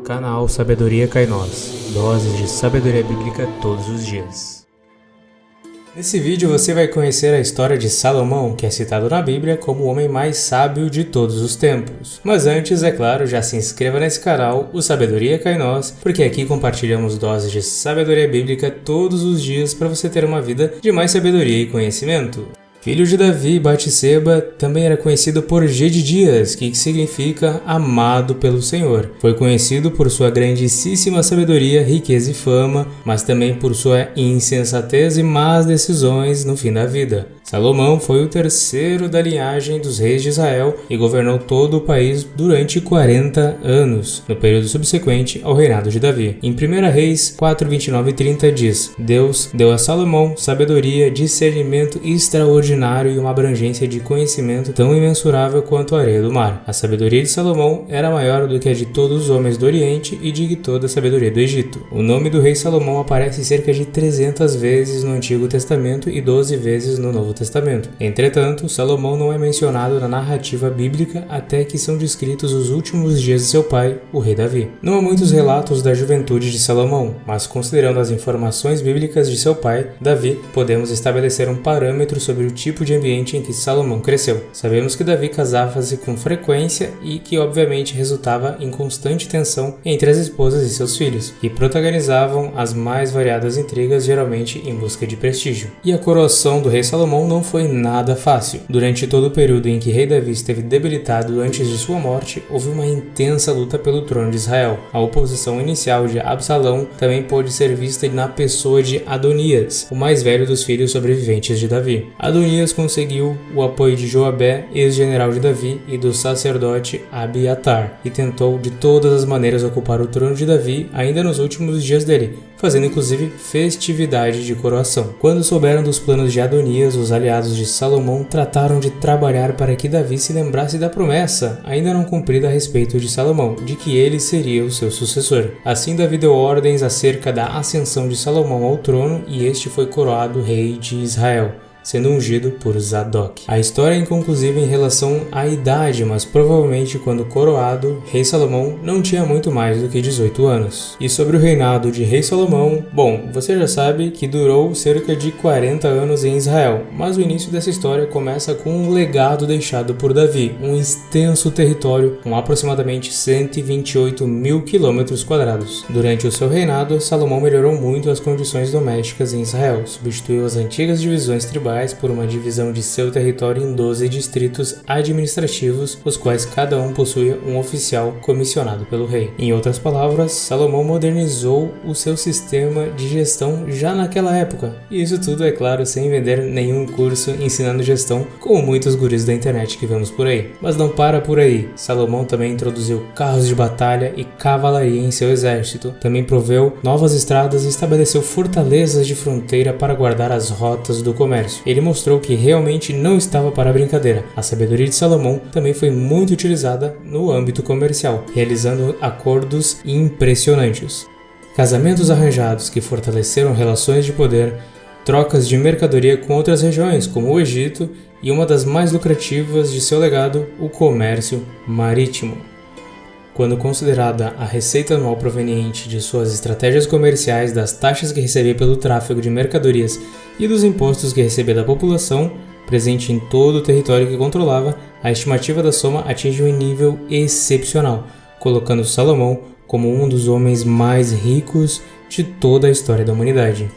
Canal Sabedoria Cai Nós, doses de sabedoria bíblica todos os dias. Nesse vídeo você vai conhecer a história de Salomão, que é citado na Bíblia como o homem mais sábio de todos os tempos. Mas antes, é claro, já se inscreva nesse canal, o Sabedoria Cai Nós, porque aqui compartilhamos doses de sabedoria bíblica todos os dias para você ter uma vida de mais sabedoria e conhecimento. Filho de Davi, Batseba também era conhecido por Gedidias, que significa amado pelo Senhor. Foi conhecido por sua grandíssima sabedoria, riqueza e fama, mas também por sua insensatez e más decisões no fim da vida. Salomão foi o terceiro da linhagem dos reis de Israel e governou todo o país durante 40 anos, no período subsequente ao reinado de Davi. Em 1 Reis 4, 29 e 30 diz: Deus deu a Salomão sabedoria, discernimento extraordinário e uma abrangência de conhecimento tão imensurável quanto a areia do mar. A sabedoria de Salomão era maior do que a de todos os homens do Oriente e de toda a sabedoria do Egito. O nome do rei Salomão aparece cerca de 300 vezes no Antigo Testamento e 12 vezes no Novo Testamento. Entretanto, Salomão não é mencionado na narrativa bíblica até que são descritos os últimos dias de seu pai, o rei Davi. Não há muitos relatos da juventude de Salomão, mas considerando as informações bíblicas de seu pai, Davi, podemos estabelecer um parâmetro sobre o tipo de ambiente em que Salomão cresceu. Sabemos que Davi casava-se com frequência e que obviamente resultava em constante tensão entre as esposas e seus filhos, que protagonizavam as mais variadas intrigas, geralmente em busca de prestígio. E a coroação do rei Salomão não foi nada fácil. Durante todo o período em que rei Davi esteve debilitado antes de sua morte, houve uma intensa luta pelo trono de Israel. A oposição inicial de Absalão também pôde ser vista na pessoa de Adonias, o mais velho dos filhos sobreviventes de Davi. Adonias conseguiu o apoio de Joabé, ex-general de Davi, e do sacerdote Abiatar, e tentou de todas as maneiras ocupar o trono de Davi ainda nos últimos dias dele, fazendo inclusive festividade de coroação. Quando souberam dos planos de Adonias, os aliados de Salomão trataram de trabalhar para que Davi se lembrasse da promessa, ainda não cumprida a respeito de Salomão, de que ele seria o seu sucessor. Assim, Davi deu ordens acerca da ascensão de Salomão ao trono e este foi coroado rei de Israel, sendo ungido por Zadok. A história é inconclusiva em relação à idade, mas provavelmente quando coroado, rei Salomão não tinha muito mais do que 18 anos. E sobre o reinado de rei Salomão, bom, você já sabe que durou cerca de 40 anos em Israel, mas o início dessa história começa com um legado deixado por Davi, um extenso território com aproximadamente 128 mil quilômetros quadrados. Durante o seu reinado, Salomão melhorou muito as condições domésticas em Israel, substituiu as antigas divisões tribais por uma divisão de seu território em 12 distritos administrativos, os quais cada um possuía um oficial comissionado pelo rei. Em outras palavras, Salomão modernizou o seu sistema de gestão já naquela época. E isso tudo, é claro, sem vender nenhum curso ensinando gestão, como muitos guris da internet que vemos por aí. Mas não para por aí. Salomão também introduziu carros de batalha e cavalaria em seu exército. Também proveu novas estradas e estabeleceu fortalezas de fronteira para guardar as rotas do comércio. Ele mostrou que realmente não estava para brincadeira. A sabedoria de Salomão também foi muito utilizada no âmbito comercial, realizando acordos impressionantes. Casamentos arranjados que fortaleceram relações de poder, trocas de mercadoria com outras regiões, como o Egito, e uma das mais lucrativas de seu legado, o comércio marítimo. Quando considerada a receita anual proveniente de suas estratégias comerciais, das taxas que recebia pelo tráfego de mercadorias e dos impostos que recebia da população, presente em todo o território que controlava, a estimativa da soma atinge um nível excepcional, colocando Salomão como um dos homens mais ricos de toda a história da humanidade.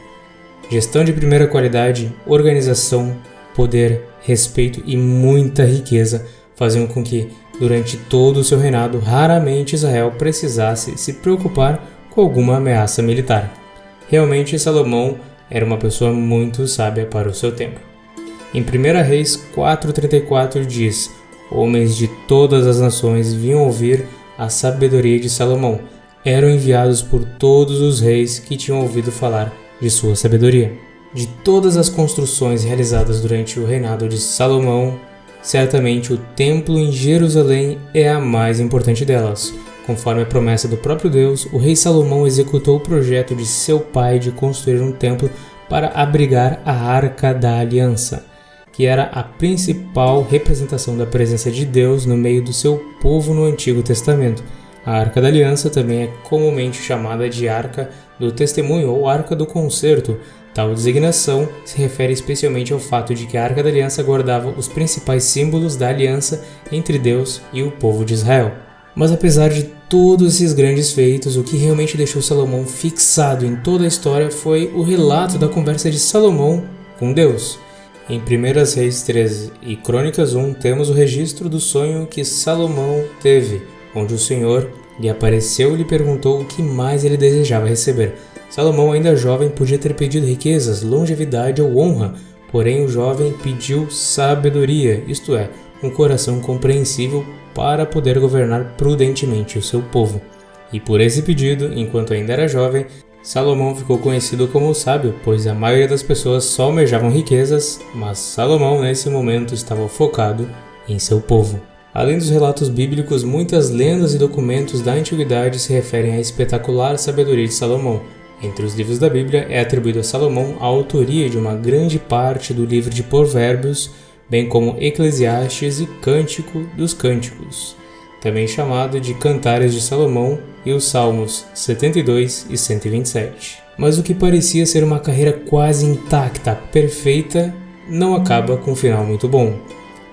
Gestão de primeira qualidade, organização, poder, respeito e muita riqueza faziam com que, durante todo o seu reinado, raramente Israel precisasse se preocupar com alguma ameaça militar. Realmente, Salomão era uma pessoa muito sábia para o seu tempo. Em 1 Reis 4,34 diz: Homens de todas as nações vinham ouvir a sabedoria de Salomão. Eram enviados por todos os reis que tinham ouvido falar de sua sabedoria. De todas as construções realizadas durante o reinado de Salomão, certamente o templo em Jerusalém é a mais importante delas. Conforme a promessa do próprio Deus, o rei Salomão executou o projeto de seu pai de construir um templo para abrigar a Arca da Aliança, que era a principal representação da presença de Deus no meio do seu povo no Antigo Testamento. A Arca da Aliança também é comumente chamada de Arca do Testemunho ou Arca do Concerto. Tal designação se refere especialmente ao fato de que a Arca da Aliança guardava os principais símbolos da aliança entre Deus e o povo de Israel. Mas apesar de todos esses grandes feitos, o que realmente deixou Salomão fixado em toda a história foi o relato da conversa de Salomão com Deus. Em 1 Reis 13 e Crônicas 1 temos o registro do sonho que Salomão teve, onde o Senhor lhe apareceu e lhe perguntou o que mais ele desejava receber. Salomão, ainda jovem, podia ter pedido riquezas, longevidade ou honra, porém o jovem pediu sabedoria, isto é, um coração compreensível para poder governar prudentemente o seu povo. E por esse pedido, enquanto ainda era jovem, Salomão ficou conhecido como sábio, pois a maioria das pessoas só almejavam riquezas, mas Salomão nesse momento estava focado em seu povo. Além dos relatos bíblicos, muitas lendas e documentos da antiguidade se referem à espetacular sabedoria de Salomão. Entre os livros da Bíblia é atribuído a Salomão a autoria de uma grande parte do livro de Provérbios, bem como Eclesiastes e Cântico dos Cânticos, também chamado de Cantares de Salomão, e os Salmos 72 e 127. Mas o que parecia ser uma carreira quase intacta, perfeita, não acaba com um final muito bom.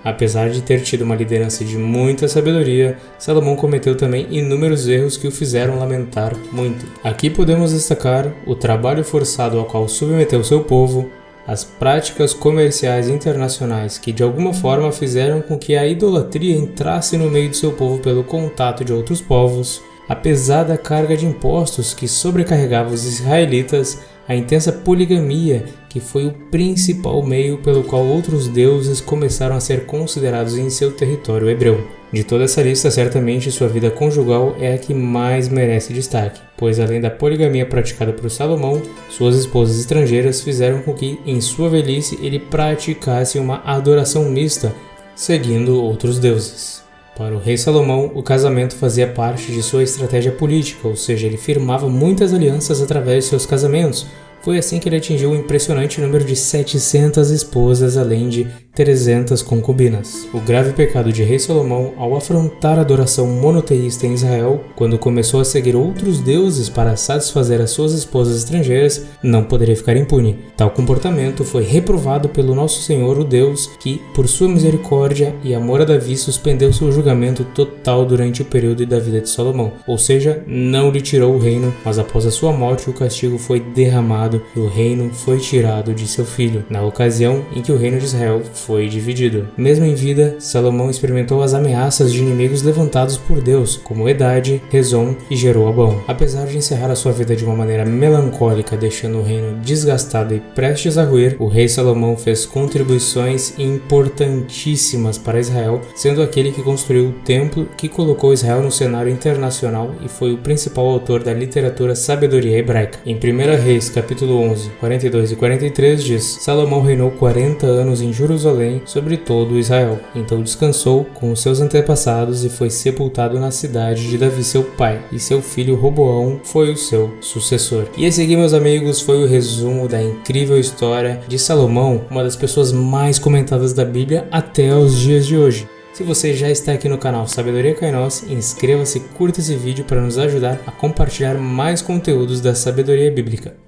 Apesar de ter tido uma liderança de muita sabedoria, Salomão cometeu também inúmeros erros que o fizeram lamentar muito. Aqui podemos destacar o trabalho forçado ao qual submeteu seu povo, as práticas comerciais internacionais que de alguma forma fizeram com que a idolatria entrasse no meio de seu povo pelo contato de outros povos, a pesada carga de impostos que sobrecarregava os israelitas, a intensa poligamia, que foi o principal meio pelo qual outros deuses começaram a ser considerados em seu território hebreu. De toda essa lista, certamente sua vida conjugal é a que mais merece destaque, pois além da poligamia praticada por Salomão, suas esposas estrangeiras fizeram com que, em sua velhice, ele praticasse uma adoração mista, seguindo outros deuses. Para o rei Salomão, o casamento fazia parte de sua estratégia política, ou seja, ele firmava muitas alianças através de seus casamentos. Foi assim que ele atingiu um impressionante número de 700 esposas, além de 300 concubinas. O grave pecado de rei Salomão, ao afrontar a adoração monoteísta em Israel, quando começou a seguir outros deuses para satisfazer as suas esposas estrangeiras, não poderia ficar impune. Tal comportamento foi reprovado pelo nosso Senhor, o Deus, que, por sua misericórdia e amor a Davi, suspendeu seu julgamento total durante o período da vida de Salomão. Ou seja, não lhe tirou o reino, mas após a sua morte o castigo foi derramado e o reino foi tirado de seu filho, na ocasião em que o reino de Israel foi dividido. Mesmo em vida, Salomão experimentou as ameaças de inimigos levantados por Deus, como Edade, Rezon e Jeroboão. Apesar de encerrar a sua vida de uma maneira melancólica, deixando o reino desgastado e prestes a ruir, o rei Salomão fez contribuições importantíssimas para Israel, sendo aquele que construiu o templo que colocou Israel no cenário internacional e foi o principal autor da literatura sabedoria hebraica. Em 1 Reis, capítulo 11, 42 e 43 diz: Salomão reinou 40 anos em Jerusalém sobre todo Israel. Então descansou com os seus antepassados e foi sepultado na cidade de Davi seu pai, e seu filho Roboão foi o seu sucessor. E esse aqui, meus amigos, foi o resumo da incrível história de Salomão, uma das pessoas mais comentadas da Bíblia até os dias de hoje. Se você já está aqui no canal Sabedoria Kainós, inscreva-se e curta esse vídeo para nos ajudar a compartilhar mais conteúdos da sabedoria bíblica.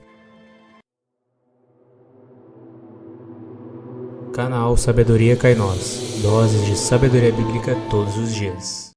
Canal Sabedoria Kainós, doses de sabedoria bíblica todos os dias.